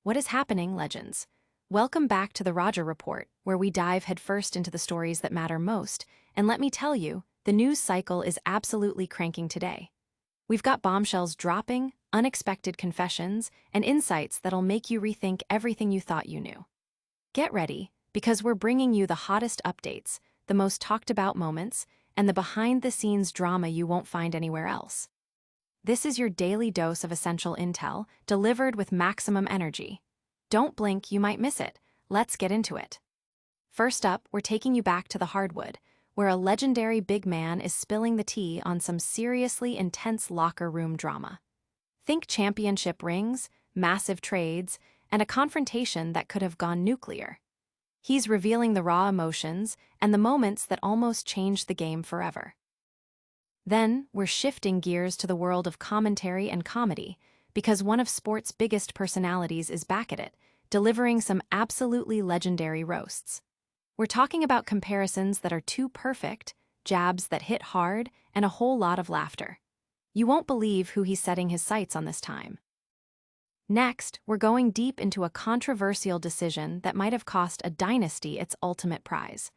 What is happening, legends? Welcome back to the Roger Report, where we dive headfirst into the stories that matter most, and let me tell you, the news cycle is absolutely cranking today. We've got bombshells dropping, unexpected confessions, and insights that'll make you rethink everything you thought you knew. Get ready, because we're bringing you the hottest updates, the most talked-about moments, and the behind-the-scenes drama you won't find anywhere else. This is your daily dose of essential intel, delivered with maximum energy. Don't blink, you might miss it. Let's get into it. First up, we're taking you back to the hardwood, where a legendary big man is spilling the tea on some seriously intense locker room drama. Think championship rings, massive trades, and a confrontation that could have gone nuclear. He's revealing the raw emotions and the moments that almost changed the game forever. Then, we're shifting gears to the world of commentary and comedy, because one of sports' biggest personalities is back at it, delivering some absolutely legendary roasts. We're talking about comparisons that are too perfect, jabs that hit hard, and a whole lot of laughter. You won't believe who he's setting his sights on this time. Next, we're going deep into a controversial decision that might have cost a dynasty its ultimate prize.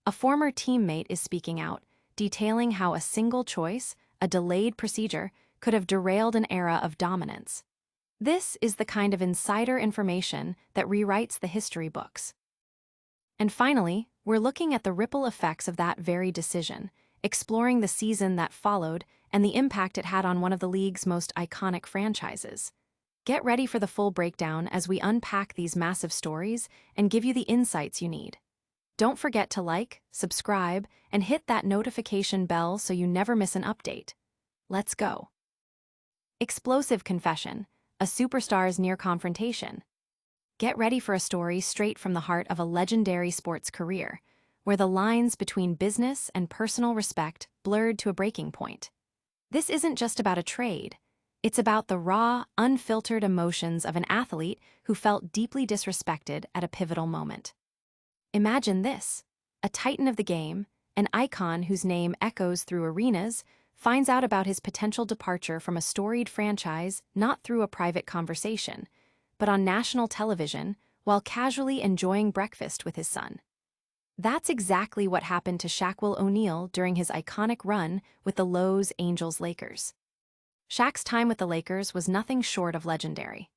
A former teammate is speaking out, detailing how a single choice, a delayed procedure, could have derailed an era of dominance. This is the kind of insider information that rewrites the history books. And finally, we're looking at the ripple effects of that very decision, exploring the season that followed and the impact it had on one of the league's most iconic franchises. Get ready for the full breakdown as we unpack these massive stories and give you the insights you need. Don't forget to like, subscribe, and hit that notification bell so you never miss an update. Let's go. Explosive confession, a superstar's near confrontation. Get ready for a story straight from the heart of a legendary sports career, where the lines between business and personal respect blurred to a breaking point. This isn't just about a trade. It's about the raw, unfiltered emotions of an athlete who felt deeply disrespected at a pivotal moment. Imagine this: a titan of the game, an icon whose name echoes through arenas, finds out about his potential departure from a storied franchise not through a private conversation, but on national television while casually enjoying breakfast with his son. That's exactly what happened to Shaquille O'Neal during his iconic run with the Los Angeles Lakers. Shaq's time with the Lakers was nothing short of legendary.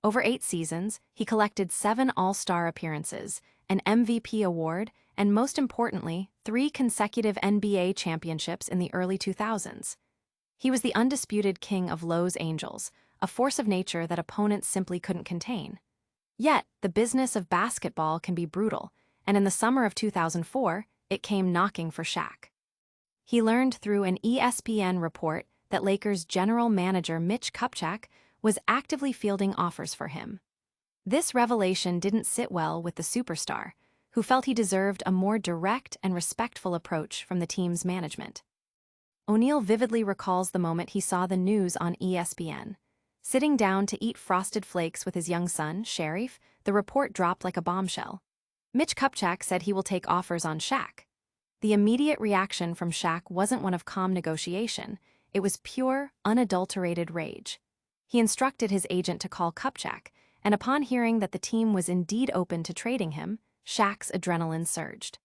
Over 8 seasons, he collected 7 All-Star appearances, an MVP award, and most importantly, 3 consecutive NBA championships in the early 2000s. He was the undisputed king of Los Angeles, a force of nature that opponents simply couldn't contain. Yet, the business of basketball can be brutal, and in the summer of 2004, it came knocking for Shaq. He learned through an ESPN report that Lakers general manager Mitch Kupchak was actively fielding offers for him. This revelation didn't sit well with the superstar, who felt he deserved a more direct and respectful approach from the team's management. O'Neal vividly recalls the moment he saw the news on ESPN. Sitting down to eat frosted flakes with his young son, Sharif, the report dropped like a bombshell. Mitch Kupchak said he will take offers on Shaq. The immediate reaction from Shaq wasn't one of calm negotiation. It was pure, unadulterated rage. He instructed his agent to call Kupchak, and upon hearing that the team was indeed open to trading him, Shaq's adrenaline surged.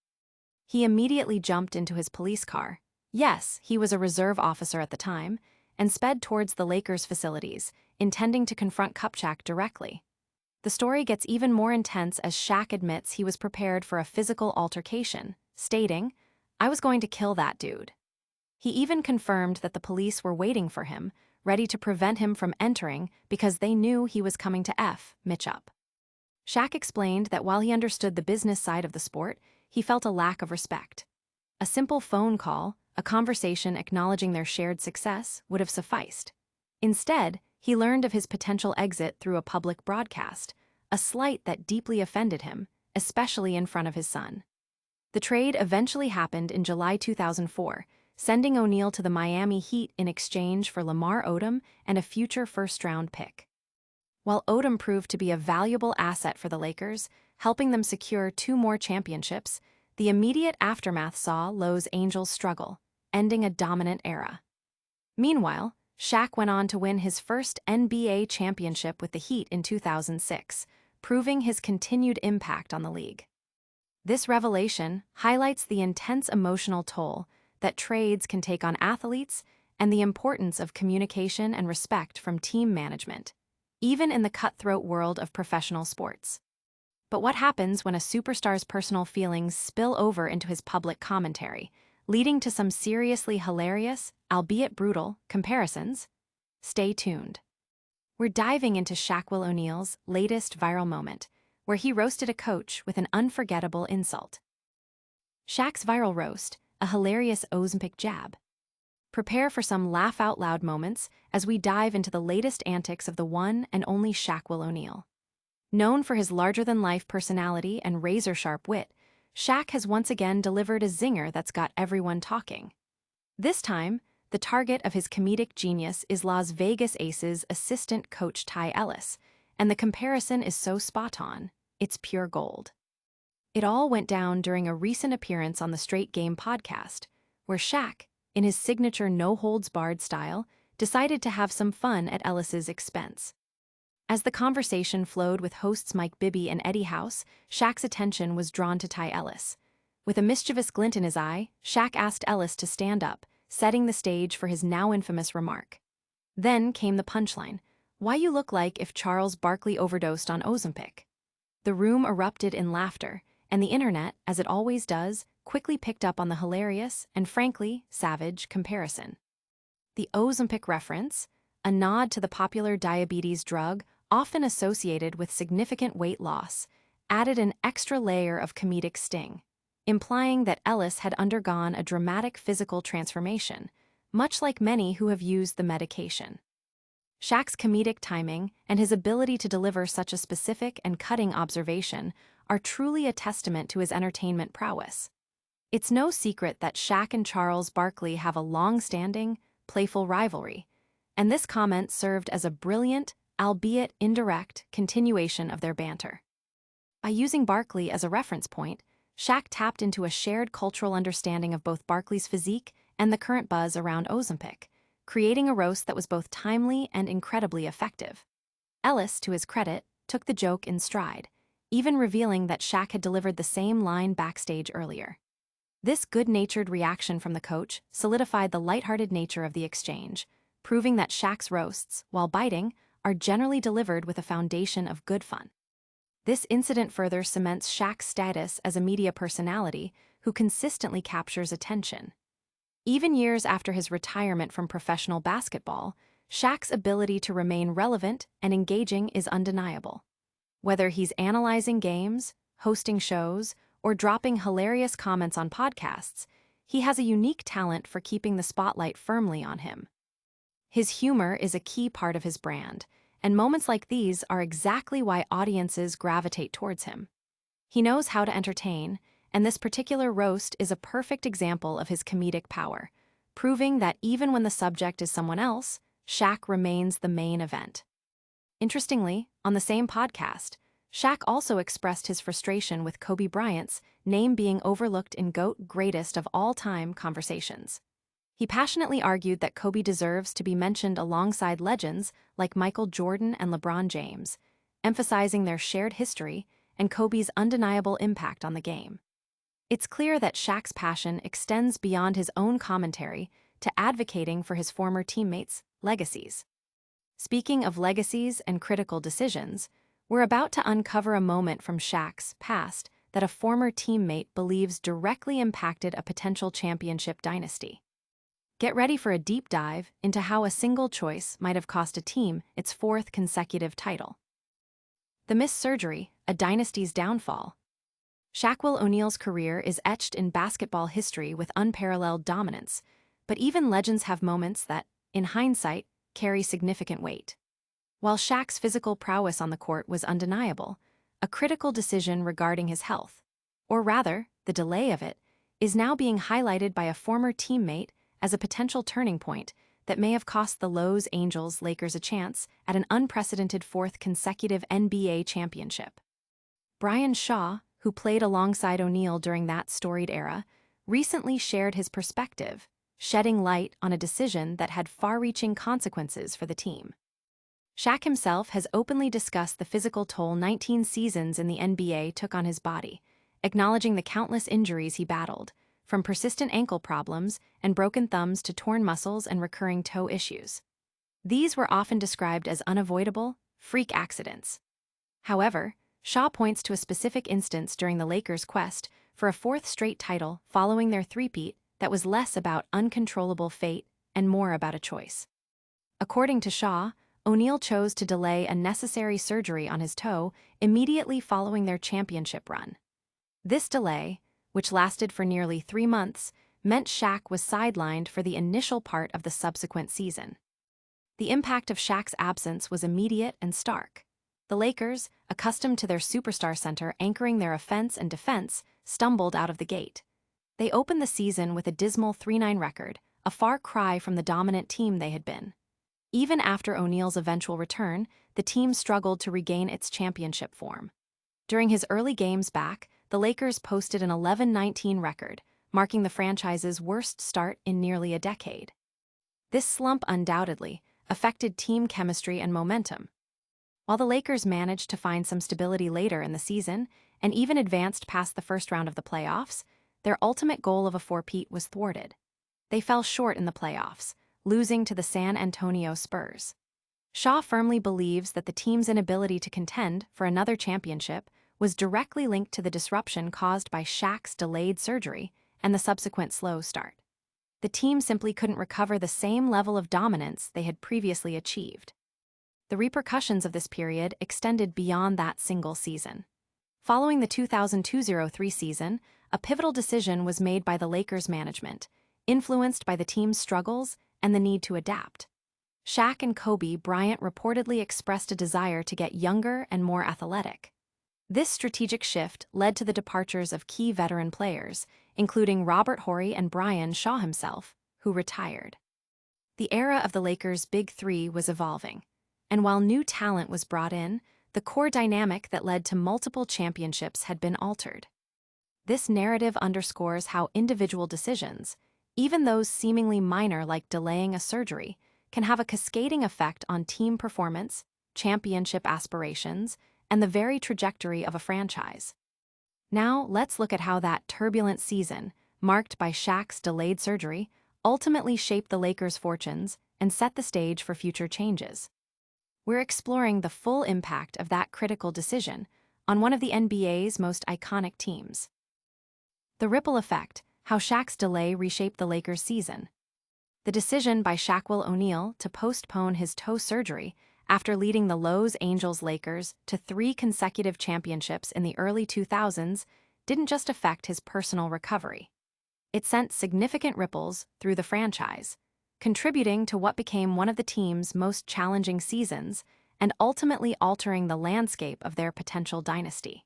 He immediately jumped into his police car. Yes, he was a reserve officer at the time, and sped towards the Lakers' facilities, intending to confront Kupchak directly. The story gets even more intense as Shaq admits he was prepared for a physical altercation, stating, "I was going to kill that dude." He even confirmed that the police were waiting for him, ready to prevent him from entering because they knew he was coming to F Mitch up. Shaq explained that while he understood the business side of the sport, he felt a lack of respect. A simple phone call, a conversation acknowledging their shared success, would have sufficed. Instead, he learned of his potential exit through a public broadcast, a slight that deeply offended him, especially in front of his son. The trade eventually happened in July 2004, sending O'Neal to the Miami Heat in exchange for Lamar Odom and a future first-round pick. While Odom proved to be a valuable asset for the Lakers, helping them secure 2 more championships, the immediate aftermath saw Los Angeles struggle, ending a dominant era. Meanwhile, Shaq went on to win his first NBA championship with the Heat in 2006, proving his continued impact on the league. This revelation highlights the intense emotional toll that trades can take on athletes and the importance of communication and respect from team management, even in the cutthroat world of professional sports. But what happens when a superstar's personal feelings spill over into his public commentary, leading to some seriously hilarious, albeit brutal, comparisons? Stay tuned. We're diving into Shaquille O'Neal's latest viral moment, where he roasted a coach with an unforgettable insult. Shaq's viral roast, a hilarious Ozempic jab. Prepare for some laugh-out-loud moments as we dive into the latest antics of the one and only Shaquille O'Neal. Known for his larger-than-life personality and razor-sharp wit, Shaq has once again delivered a zinger that's got everyone talking. This time, the target of his comedic genius is Las Vegas Aces assistant coach Ty Ellis, and the comparison is so spot-on, it's pure gold. It all went down during a recent appearance on the Straight Game podcast, where Shaq, in his signature no-holds-barred style, decided to have some fun at Ellis's expense. As the conversation flowed with hosts Mike Bibby and Eddie House, Shaq's attention was drawn to Ty Ellis. With a mischievous glint in his eye, Shaq asked Ellis to stand up, setting the stage for his now infamous remark. Then came the punchline, "Why you look like if Charles Barkley overdosed on Ozempic." The room erupted in laughter, and the internet, as it always does, quickly picked up on the hilarious and, frankly, savage comparison. The Ozempic reference, a nod to the popular diabetes drug often associated with significant weight loss, added an extra layer of comedic sting, implying that Ellis had undergone a dramatic physical transformation, much like many who have used the medication. Shaq's comedic timing and his ability to deliver such a specific and cutting observation are truly a testament to his entertainment prowess. It's no secret that Shaq and Charles Barkley have a long-standing, playful rivalry, and this comment served as a brilliant, albeit indirect, continuation of their banter. By using Barkley as a reference point, Shaq tapped into a shared cultural understanding of both Barkley's physique and the current buzz around Ozempic, creating a roast that was both timely and incredibly effective. Ellis, to his credit, took the joke in stride, even revealing that Shaq had delivered the same line backstage earlier. This good-natured reaction from the coach solidified the lighthearted nature of the exchange, proving that Shaq's roasts, while biting, are generally delivered with a foundation of good fun. This incident further cements Shaq's status as a media personality who consistently captures attention. Even years after his retirement from professional basketball, Shaq's ability to remain relevant and engaging is undeniable. Whether he's analyzing games, hosting shows, or dropping hilarious comments on podcasts, he has a unique talent for keeping the spotlight firmly on him. His humor is a key part of his brand, and moments like these are exactly why audiences gravitate towards him. He knows how to entertain, and this particular roast is a perfect example of his comedic power, proving that even when the subject is someone else, Shaq remains the main event. Interestingly, on the same podcast, Shaq also expressed his frustration with Kobe Bryant's name being overlooked in GOAT greatest of all-time conversations. He passionately argued that Kobe deserves to be mentioned alongside legends like Michael Jordan and LeBron James, emphasizing their shared history and Kobe's undeniable impact on the game. It's clear that Shaq's passion extends beyond his own commentary to advocating for his former teammates' legacies. Speaking of legacies and critical decisions, we're about to uncover a moment from Shaq's past that a former teammate believes directly impacted a potential championship dynasty. Get ready for a deep dive into how a single choice might have cost a team its fourth consecutive title. The missed surgery, a dynasty's downfall. Shaquille O'Neal's career is etched in basketball history with unparalleled dominance, but even legends have moments that, in hindsight, carry significant weight. While Shaq's physical prowess on the court was undeniable, a critical decision regarding his health, or rather, the delay of it, is now being highlighted by a former teammate as a potential turning point that may have cost the Los Angeles Lakers a chance at an unprecedented fourth consecutive NBA championship. Brian Shaw, who played alongside O'Neal during that storied era, recently shared his perspective, shedding light on a decision that had far-reaching consequences for the team. Shaq himself has openly discussed the physical toll 19 seasons in the NBA took on his body, acknowledging the countless injuries he battled, from persistent ankle problems and broken thumbs to torn muscles and recurring toe issues. These were often described as unavoidable, freak accidents. However, Shaw points to a specific instance during the Lakers' quest for a fourth straight title following their three-peat that was less about uncontrollable fate and more about a choice. According to Shaw, O'Neal chose to delay a necessary surgery on his toe immediately following their championship run. This delay, which lasted for nearly 3 months, meant Shaq was sidelined for the initial part of the subsequent season. The impact of Shaq's absence was immediate and stark. The Lakers, accustomed to their superstar center anchoring their offense and defense, stumbled out of the gate. They opened the season with a dismal 3-9 record, a far cry from the dominant team they had been. Even after O'Neal's eventual return, the team struggled to regain its championship form. During his early games back, the Lakers posted an 11-19 record, marking the franchise's worst start in nearly a decade. This slump undoubtedly affected team chemistry and momentum. While the Lakers managed to find some stability later in the season and even advanced past the first round of the playoffs, their ultimate goal of a four-peat was thwarted. They fell short in the playoffs, losing to the San Antonio Spurs. Shaw firmly believes that the team's inability to contend for another championship was directly linked to the disruption caused by Shaq's delayed surgery and the subsequent slow start. The team simply couldn't recover the same level of dominance they had previously achieved. The repercussions of this period extended beyond that single season. Following the 2002-03 season, a pivotal decision was made by the Lakers management, influenced by the team's struggles and the need to adapt. Shaq and Kobe Bryant reportedly expressed a desire to get younger and more athletic. This strategic shift led to the departures of key veteran players, including Robert Horry and Brian Shaw himself, who retired. The era of the Lakers' Big Three was evolving, and while new talent was brought in, the core dynamic that led to multiple championships had been altered. This narrative underscores how individual decisions, even those seemingly minor like delaying a surgery, can have a cascading effect on team performance, championship aspirations, and the very trajectory of a franchise. Now, let's look at how that turbulent season, marked by Shaq's delayed surgery, ultimately shaped the Lakers' fortunes and set the stage for future changes. We're exploring the full impact of that critical decision on one of the NBA's most iconic teams. The ripple effect, how Shaq's delay reshaped the Lakers' season. The decision by Shaquille O'Neal to postpone his toe surgery after leading the Los Angeles Lakers to 3 consecutive championships in the early 2000s didn't just affect his personal recovery. It sent significant ripples through the franchise, contributing to what became one of the team's most challenging seasons and ultimately altering the landscape of their potential dynasty.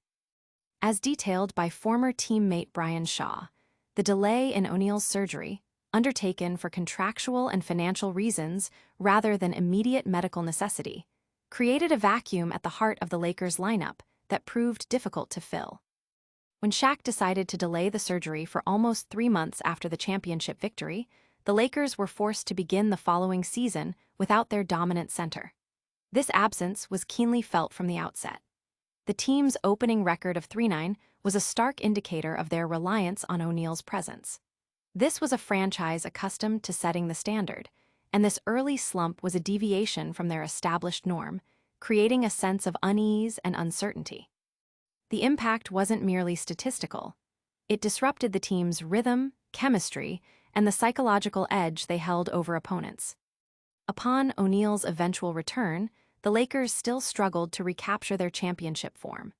As detailed by former teammate Brian Shaw, the delay in O'Neal's surgery, undertaken for contractual and financial reasons rather than immediate medical necessity, created a vacuum at the heart of the Lakers' lineup that proved difficult to fill. When Shaq decided to delay the surgery for almost 3 months after the championship victory, the Lakers were forced to begin the following season without their dominant center. This absence was keenly felt from the outset. The team's opening record of 3-9 was a stark indicator of their reliance on O'Neal's presence. This was a franchise accustomed to setting the standard, and this early slump was a deviation from their established norm, creating a sense of unease and uncertainty. The impact wasn't merely statistical. It disrupted the team's rhythm, chemistry, and the psychological edge they held over opponents. Upon O'Neal's eventual return, the Lakers still struggled to recapture their championship form.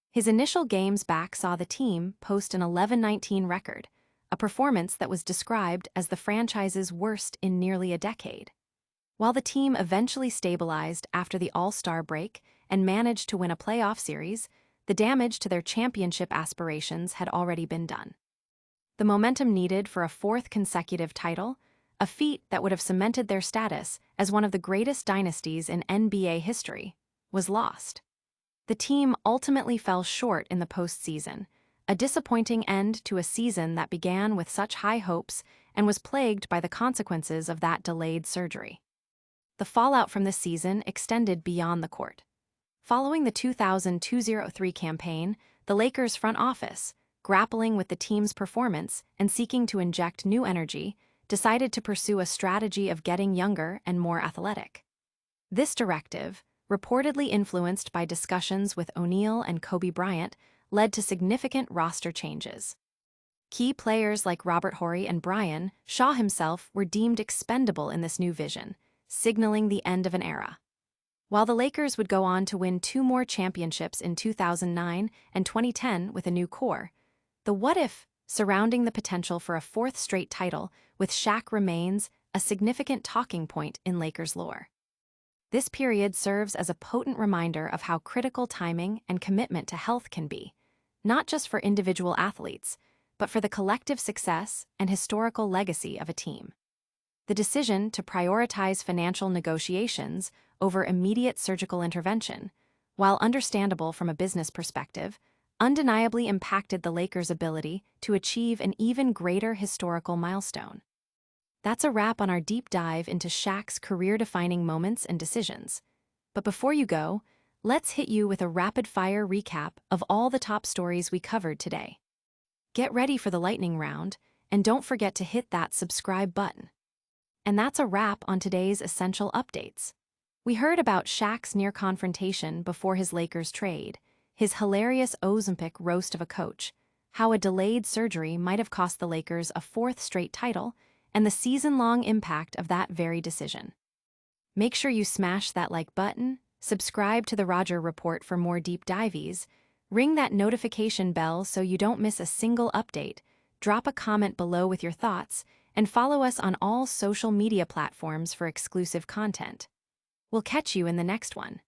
His initial games back saw the team post an 11-19 record, a performance that was described as the franchise's worst in nearly a decade. While the team eventually stabilized after the All-Star break and managed to win a playoff series, the damage to their championship aspirations had already been done. The momentum needed for a 4th consecutive title, a feat that would have cemented their status as one of the greatest dynasties in NBA history, was lost. The team ultimately fell short in the postseason, a disappointing end to a season that began with such high hopes and was plagued by the consequences of that delayed surgery. The fallout from this season extended beyond the court. Following the 2002-03 campaign, the Lakers' front office, grappling with the team's performance and seeking to inject new energy, decided to pursue a strategy of getting younger and more athletic. This directive, reportedly influenced by discussions with O'Neal and Kobe Bryant, led to significant roster changes. Key players like Robert Horry and Brian Shaw himself were deemed expendable in this new vision, signaling the end of an era. While the Lakers would go on to win 2 more championships in 2009 and 2010 with a new core, the what-if surrounding the potential for a 4th straight title with Shaq remains a significant talking point in Lakers lore. This period serves as a potent reminder of how critical timing and commitment to health can be, not just for individual athletes, but for the collective success and historical legacy of a team. The decision to prioritize financial negotiations over immediate surgical intervention, while understandable from a business perspective, undeniably impacted the Lakers' ability to achieve an even greater historical milestone. That's a wrap on our deep dive into Shaq's career-defining moments and decisions. But before you go, let's hit you with a rapid-fire recap of all the top stories we covered today. Get ready for the lightning round, and don't forget to hit that subscribe button. And that's a wrap on today's essential updates. We heard about Shaq's near confrontation before his Lakers trade, his hilarious Ozempic roast of a coach, how a delayed surgery might have cost the Lakers a 4th straight title, and the season-long impact of that very decision. Make sure you smash that like button, subscribe to the Roger Report for more deep dives, ring that notification bell so you don't miss a single update, drop a comment below with your thoughts, and follow us on all social media platforms for exclusive content. We'll catch you in the next one.